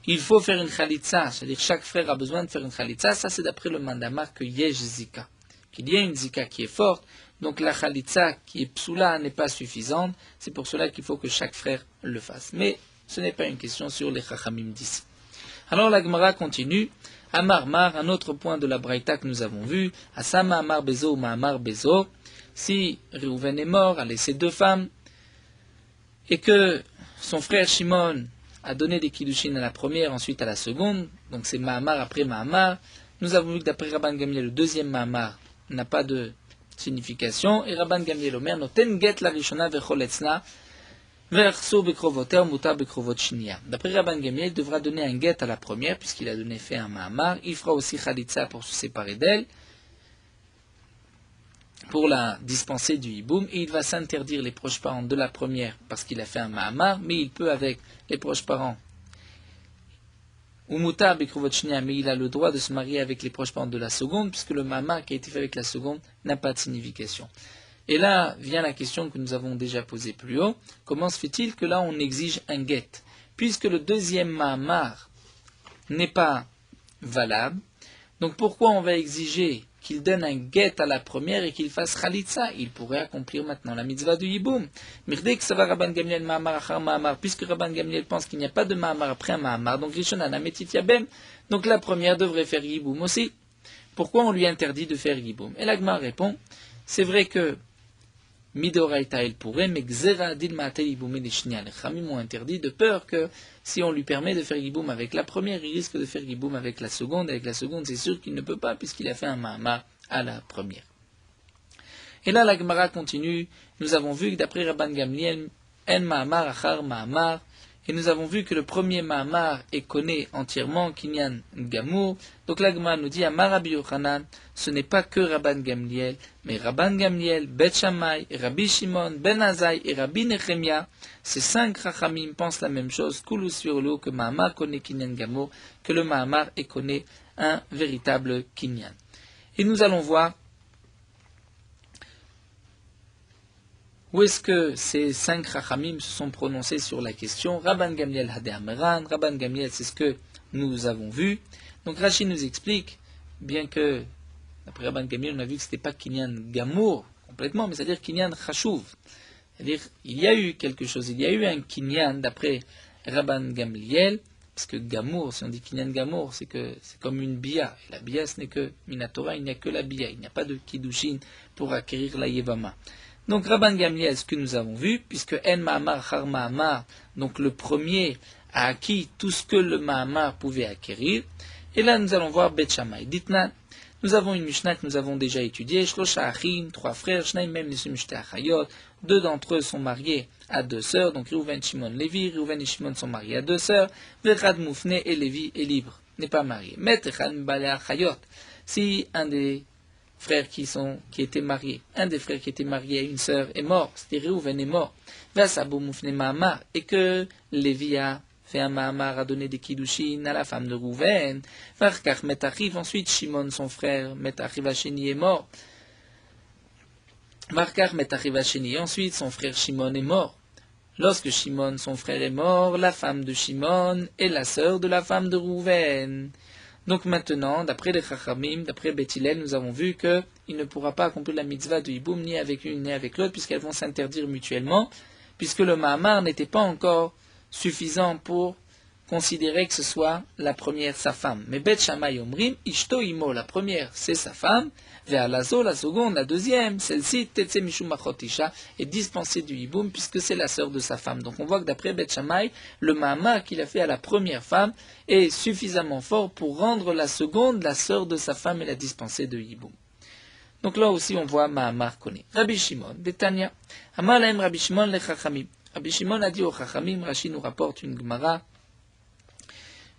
il faut faire une Khalitsa, c'est-à-dire chaque frère a besoin de faire une Khalitsa, ça c'est d'après le mandamar que yesh zika, qu'il y a une zika qui est forte, donc la Khalitsa qui est psoula n'est pas suffisante, c'est pour cela qu'il faut que chaque frère le fasse. Mais ce n'est pas une question sur les Chachamim d'ici. Alors la Gemara continue, Amar Mar, un autre point de la Braïta que nous avons vu, Asama Amar Bezo ou Mahamar Bezo, si Réhouven est mort, a laissé deux femmes, et que son frère Shimon a donné des kiddushin à la première, ensuite à la seconde, donc c'est Mahamar après Mahamar, nous avons vu que d'après Rabban Gamliel, le deuxième Mahamar n'a pas de signification, et Rabban Gamliel Omer, Noten get la Rishona vecholetzna, d'après Rabban Gamliel, il devra donner un get à la première, puisqu'il a donné fait un mahamar. Il fera aussi khalitsa pour se séparer d'elle, pour la dispenser du hiboum, et il va s'interdire les proches parents de la première, parce qu'il a fait un mahamar, mais il peut avec les proches parents. Umuta bekrovot shnia, mais il a le droit de se marier avec les proches parents de la seconde, puisque le mahamar qui a été fait avec la seconde n'a pas de signification. Et là vient la question que nous avons déjà posée plus haut. Comment se fait-il que là on exige un get? Puisque le deuxième mahamar n'est pas valable, donc pourquoi on va exiger qu'il donne un get à la première et qu'il fasse khalitsa? Il pourrait accomplir maintenant la mitzvah du hiboum. Mirdek sava Rabban Gamliel mahamar achar mahamar, puisque Rabban Gamliel pense qu'il n'y a pas de mahamar après un mahamar, donc rishonana metit yabem, donc la première devrait faire hiboum aussi. Pourquoi on lui interdit de faire hiboum? Et l'Agma répond, c'est vrai que Midoraita elle pourrait, mais Gzera Dilmate Iboum et les Chachamim ont interdit de peur que si on lui permet de faire Iboum avec la première, il risque de faire Iboum avec la seconde. Avec la seconde, c'est sûr qu'il ne peut pas puisqu'il a fait un Mahamar à la première. Et là, la Gemara continue. Nous avons vu que d'après Rabban Gamliel, En Mahamar Achar Mahamar, et nous avons vu que le premier Mahamar est connu entièrement, Kinyan Gamour. Donc la Gemara nous dit, Amar Rabbi Yochanan, ce n'est pas que Rabban Gamliel, mais Rabban Gamliel, Bet Shammai, Rabbi Shimon, Ben Azai et Rabbi Nechemia, ces 5 Chachamim pensent la même chose, Kulus Virolo, que Mahamar connaît Kinyan Gamour, que le Mahamar est connu un véritable Kinyan. Et nous allons voir où est-ce que ces 5 Chachamim se sont prononcés sur la question? Rabban Gamliel Hadé Ameran, Rabban Gamliel, c'est ce que nous avons vu. Donc Rashi nous explique, bien que, d'après Rabban Gamliel, on a vu que ce n'était pas Kinyan Gamour complètement, mais c'est-à-dire Kinyan Chashuv. C'est-à-dire, il y a eu quelque chose, il y a eu un Kinyan d'après Rabban Gamliel, parce que Gamour, si on dit Kinyan Gamour, c'est que c'est comme une bia. Et la bia, ce n'est que Minatora, il n'y a que la bia, il n'y a pas de Kiddushin pour acquérir la Yevama. Donc Rabban Gamliel, ce que nous avons vu, puisque En Mahamar Char Mahamar, donc le premier a acquis tout ce que le Mahamar pouvait acquérir. Et là nous allons voir Bet Shammai. Ditnan, nous avons une Mishnah que nous avons déjà étudiée, Shlosha Achim, 3 frères, Shnaim Mem Nisum Shte Achayot, 2 d'entre eux sont mariés à 2 sœurs, donc Réhouven, Shimon, Lévi, Réhouven et Shimon sont mariés à 2 sœurs, Vechad Moufne et Lévi est libre, n'est pas marié. Met Echad Mbale Achayot, si un des frères qui étaient mariés. Un des frères qui était marié à une sœur est mort, c'était Réhouven est mort. Vasabo Moufne Mahamar, et que Lévi a fait un Mahamar, a donné des kiddushin à la femme de Réhouven. Varkar Metachiv, ensuite Shimon, son frère, Metachiv Hacheni est mort. Varkar Metachiv Hacheni, ensuite son frère Shimon est mort. Lorsque Shimon, son frère, est mort, la femme de Shimon est la sœur de la femme de Réhouven. Donc maintenant, d'après les Chachamim, d'après Beth Hillel, nous avons vu qu'il ne pourra pas accomplir la mitzvah de Hiboum ni avec l'une ni avec l'autre, puisqu'elles vont s'interdire mutuellement, puisque le Mahamar n'était pas encore suffisant pour considéraient que ce soit la première sa femme. Mais Bet Shammai Omrim, Ishto Imo, la première c'est sa femme, Ve'alazo, la seconde, la deuxième, celle-ci, Tetse Mishum Machot Isha, est dispensée du Yiboum puisque c'est la sœur de sa femme. Donc on voit que d'après Bet Shammai, le Mahamar qu'il a fait à la première femme est suffisamment fort pour rendre la seconde la sœur de sa femme et la dispenser de Yiboum. Donc là aussi on voit Mahamar connaît. Rabbi Shimon, Betania, Amar Lahem Rabbi Shimon le Chachamim. Rabbi Shimon a dit au Chachamim, Rashi nous rapporte une Gemara,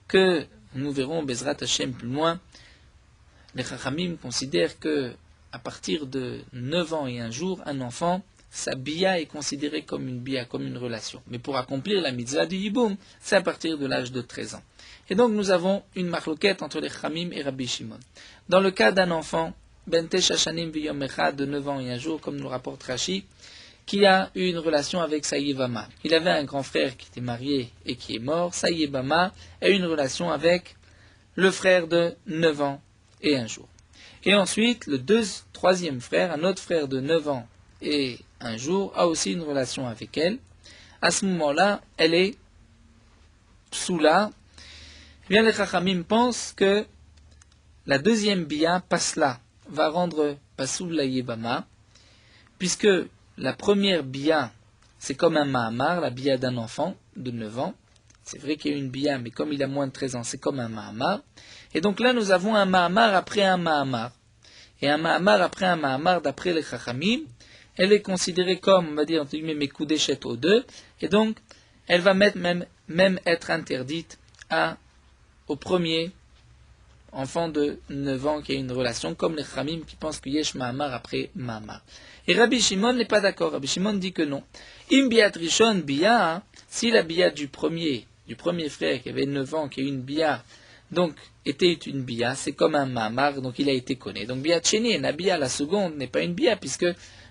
que nous verrons Bezrat Hashem plus loin. Les Chachamim considèrent que à partir de 9 ans et un jour, un enfant, sa bia est considérée comme une bia, comme une relation. Mais pour accomplir la mitzvah du Yiboum, c'est à partir de l'âge de 13 ans. Et donc nous avons une marloquette entre les Chachamim et Rabbi Shimon. Dans le cas d'un enfant, Bente Shashanim V'yom Echad, de 9 ans et un jour, comme nous rapporte Rashi, qui a eu une relation avec sa Yevama. Il avait un grand frère qui était marié et qui est mort. Sa Yevama a eu une relation avec le frère de 9 ans et un jour. Et ensuite, le troisième frère, un autre frère de 9 ans et un jour, a aussi une relation avec elle. À ce moment-là, elle est psoula. Bien, les Chachamim pensent que la deuxième bia, pasla, va rendre pasoul la Yevama, puisque la première bia, c'est comme un mahamar, la bia d'un enfant de 9 ans. C'est vrai qu'il y a une bia, mais comme il a moins de 13 ans, c'est comme un mahamar. Et donc là, nous avons un mahamar après un mahamar. Et un mahamar après un mahamar, d'après les Chachamim, elle est considérée comme, on va dire, entre guillemets, Mekudeshet aux deux. Et donc, elle va même être interdite au premier enfant de 9 ans qui a une relation, comme les Chachamim qui pensent que Yesh mahamar après mahamar. Et Rabbi Shimon n'est pas d'accord. Rabbi Shimon dit que non. Im biat rishon bia, si la bia du premier frère qui avait 9 ans, qui a eu une bia, donc était une bia, c'est comme un mahamar, donc il a été connu. Donc biat sheni, la bia, la seconde, n'est pas une bia, puisque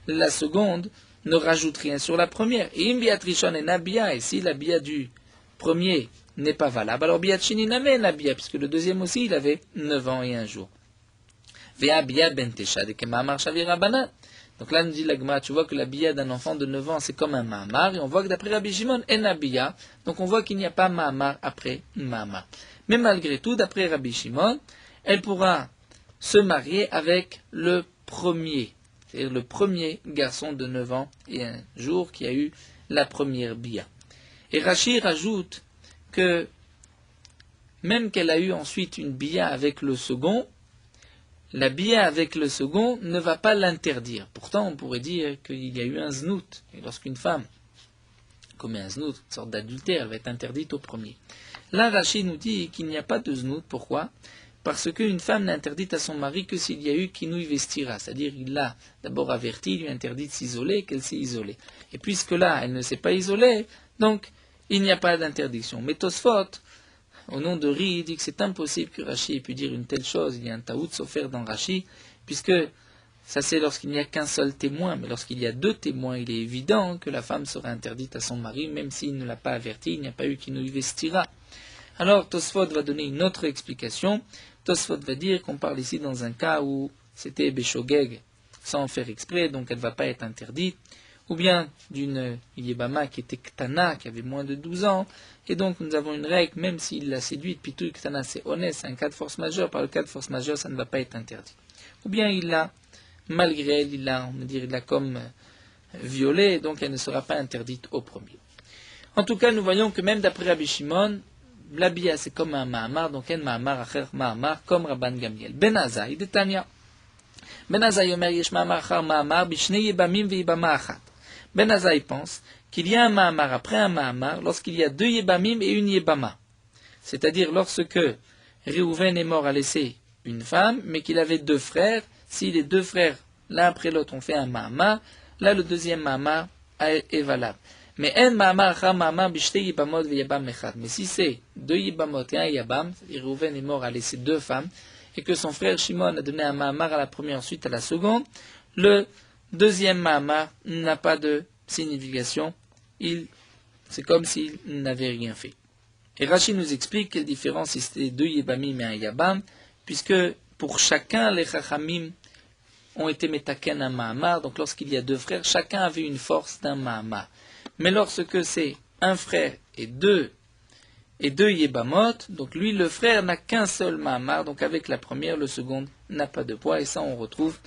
la seconde ne rajoute rien sur la première. Et im biat rishon et bia, et si la bia du premier n'est pas valable, alors biat sheni n'amène la bia, puisque le deuxième aussi, il avait 9 ans et un jour. Vea bia ben tesha, de kemamar shavira banat. Donc là, nous dit la Gemara, tu vois que la bia d'un enfant de 9 ans, c'est comme un mahamar, et on voit que d'après Rabbi Shimon, en bia, donc on voit qu'il n'y a pas mahamar après mahamar. Mais malgré tout, d'après Rabbi Shimon, elle pourra se marier avec le premier, c'est-à-dire le premier garçon de 9 ans et un jour qui a eu la première bia. Et Rashi rajoute que même qu'elle a eu ensuite une bia avec le second, la bia avec le second ne va pas l'interdire. Pourtant, on pourrait dire qu'il y a eu un znout. Et lorsqu'une femme commet un znout, une sorte d'adultère, elle va être interdite au premier. Là, Rashi nous dit qu'il n'y a pas de znout. Pourquoi ? Parce qu'une femme n'est interdite à son mari que s'il y a eu kinouï vestira. C'est-à-dire, il l'a d'abord averti, il lui a interdit de s'isoler, qu'elle s'est isolée. Et puisque là, elle ne s'est pas isolée, donc il n'y a pas d'interdiction. Mais Tosfot, au nom de Ri, il dit que c'est impossible que Rashi ait pu dire une telle chose. Il y a un taout s'offert dans Rashi, puisque ça c'est lorsqu'il n'y a qu'un seul témoin, mais lorsqu'il y a 2 témoins, il est évident que la femme sera interdite à son mari, même s'il ne l'a pas averti, il n'y a pas eu qui nous y vestira. Alors Tosfot va donner une autre explication. Tosfot va dire qu'on parle ici dans un cas où c'était Beshogeg, sans faire exprès, donc elle ne va pas être interdite, ou bien d'une Yébama qui était Ktana, qui avait moins de 12 ans, et donc nous avons une règle, même s'il l'a séduite, Pitou Ktana c'est honnête, c'est un cas de force majeure, par le cas de force majeure ça ne va pas être interdit. Ou bien il l'a, malgré elle, il l'a comme violée, donc elle ne sera pas interdite au premier. En tout cas, nous voyons que même d'après Rabbi Shimon, la bia c'est comme un mahamar, donc un mahamar, acher mahamar, comme Rabban Gamliel. Ben Azai, de Tanya. Ben Azai omer yesh mahamar achar mahamar, bishne yebamim ve yebama achat. Ben Azai pense qu'il y a un mahamar après un mahamar lorsqu'il y a 2 yebamim et une yebama. C'est-à-dire lorsque Réhouven est mort à laisser une femme, mais qu'il avait 2 frères, si les 2 frères, l'un après l'autre, ont fait un mahamar, là le deuxième mahamar est valable. Mais en mahamar achar mahamar bishte yebamot ve yebam echad. Mais si c'est 2 yebamot et un yebam, c'est-à-dire Réhouven est mort à laisser 2 femmes, et que son frère Shimon a donné un mahamar à la première, ensuite à la seconde, le deuxième mahamar n'a pas de signification. C'est comme s'il n'avait rien fait. Et Rashi nous explique quelle différence si c'était 2 yebamim et un yabam, puisque pour chacun les chachamim ont été metaken un mahamar, donc lorsqu'il y a 2 frères, chacun avait une force d'un mahamar. Mais lorsque c'est un frère et 2 et 2 Yebamot, donc lui, le frère, n'a qu'un seul Mahamar, donc avec la première, le second n'a pas de poids, et ça on retrouve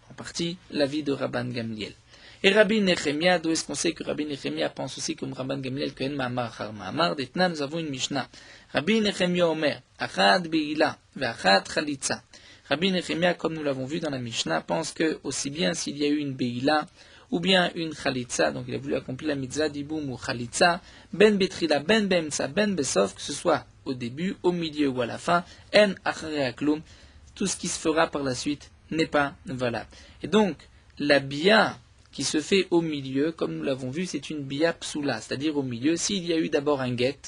en partie l'avis de Rabban Gamliel. Et Rabbi Nechemia, d'où est-ce qu'on sait que Rabbi Nechemia pense aussi comme Rabban Gamliel que en Mahamar char Mahamar, d'Etna, nous avons une Mishnah. Rabbi Nechemia Omer, Achad Beila, Ve'achad Chalitza. Rabbi Nechemia, comme nous l'avons vu dans la Mishnah, pense que aussi bien s'il y a eu une Beila, ou bien une Chalitza, donc il a voulu accomplir la mitzvah d'Iboum ou Chalitza, Ben Betrila, Ben Bemtsa, Ben Besof, que ce soit au début, au milieu ou à la fin, En Acharei Aklum, tout ce qui se fera par la suite n'est pas valable. Et donc, la Bia qui se fait au milieu, comme nous l'avons vu, c'est une Bia Psula, c'est-à-dire au milieu, s'il y a eu d'abord un Get,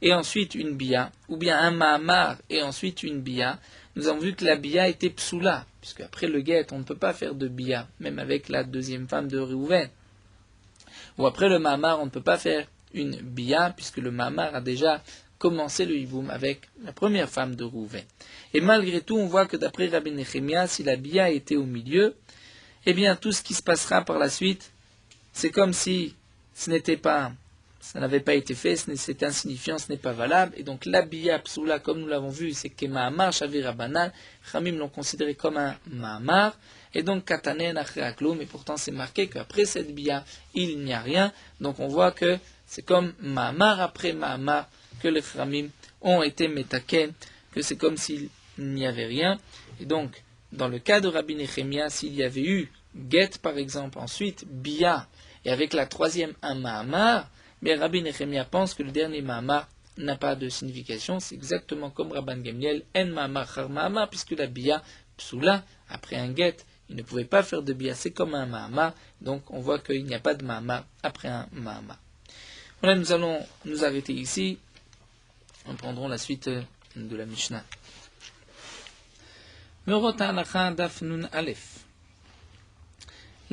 et ensuite une Bia, ou bien un Mahamar, et ensuite une Bia, nous avons vu que la Bia était Psula, puisque après le Get, on ne peut pas faire de Bia, même avec la deuxième femme de Réhouven. Ou après le Mahamar, on ne peut pas faire une Bia, puisque le Mahamar a déjà commencé le Hiboum avec la première femme de Réhouven. Et malgré tout, on voit que d'après Rabbi Nechemia, si la Bia était au milieu, eh bien tout ce qui se passera par la suite, c'est comme si ça n'avait pas été fait, c'est insignifiant, ce n'est pas valable. Et donc la Bia Psula, comme nous l'avons vu, c'est que Mahamar Shavir Abanal, Khamim l'ont considéré comme un Mahamar, et donc Katanen Achrei Aklum, et pourtant c'est marqué qu'après cette Bia, il n'y a rien. Donc on voit que c'est comme Mahamar après Mahamar, que les Khamim ont été Metaken, que c'est comme s'il n'y avait rien. Et donc, dans le cas de Rabbi Nechemia, s'il y avait eu Get par exemple, ensuite Bia, et avec la troisième un Mahamar, mais Rabbi Nechemia pense que le dernier Mahamar n'a pas de signification. C'est exactement comme Rabban Gamliel, En Mahamar char Mahamar, puisque la Bia Psula, après un Get, il ne pouvait pas faire de Bia, c'est comme un Mahamar, donc on voit qu'il n'y a pas de Mahamar après un Mahamar. Voilà, nous allons nous arrêter ici, nous prendrons la suite de la Mishnah. La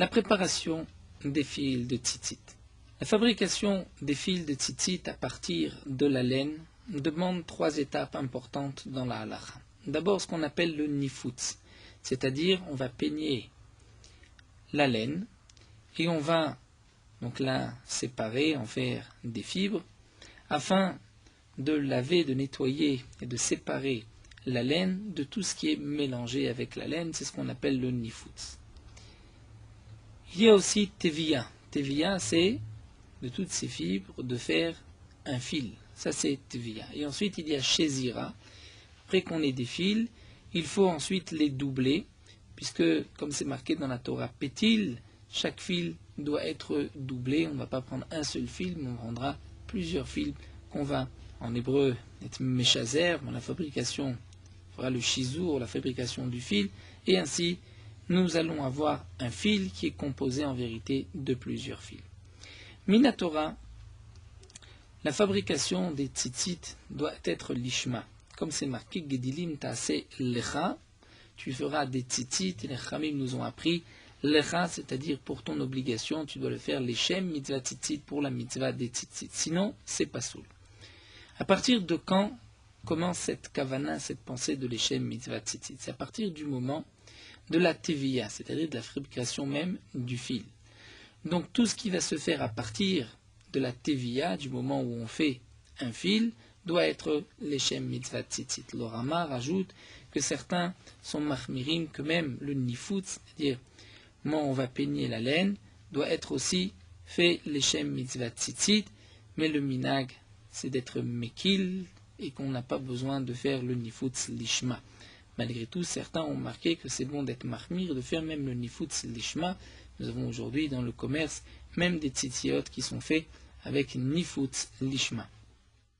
préparation des fils de tzitzit. La fabrication des fils de tzitzit à partir de la laine demande 3 étapes importantes dans la halacha. D'abord, ce qu'on appelle le nifutz, c'est-à-dire on va peigner la laine et on va donc la séparer, en faire des fibres, afin de laver, de nettoyer et de séparer la laine de tout ce qui est mélangé avec la laine. C'est ce qu'on appelle le nifutz. Il y a aussi teviya. Teviya, c'est de toutes ces fibres de faire un fil. Ça, c'est teviya. Et ensuite, il y a shezira. Après qu'on ait des fils, il faut ensuite les doubler, puisque, comme c'est marqué dans la Torah Pétil, chaque fil doit être doublé. On ne va pas prendre un seul fil, mais on prendra plusieurs fils qu'on va, en hébreu, être meshazer, dans la fabrication, on fera le shizour, la fabrication du fil, et ainsi, nous allons avoir un fil qui est composé en vérité de plusieurs fils. Minatora, la fabrication des tzitzit doit être lishma. Comme c'est marqué, Gedilim ta'aseh lecha, tu feras des tzitzit, et les Chamim nous ont appris, lecha, c'est-à-dire pour ton obligation, tu dois le faire leshem mitzvah tzitzit pour la mitzvah des tzitzit. Sinon, c'est pas soul. À partir de quand commence cette kavana, cette pensée de leshem mitzvah tzitzit? C'est à partir du moment de la teviya, c'est-à-dire de la fabrication même du fil. Donc tout ce qui va se faire à partir de la teviya, du moment où on fait un fil, doit être leshem mitzvah tzitzit. Le Rama rajoute que certains sont mahmirim, que même le nifutz, c'est-à-dire comment on va peigner la laine, doit être aussi fait leshem mitzvah tzitzit, mais le minag, c'est d'être mekil, et qu'on n'a pas besoin de faire le nifutz lishma. Malgré tout, certains ont marqué que c'est bon d'être mahmir, de faire même le nifutz lishma. Nous avons aujourd'hui dans le commerce même des tzitziot qui sont faits avec nifutz lishma.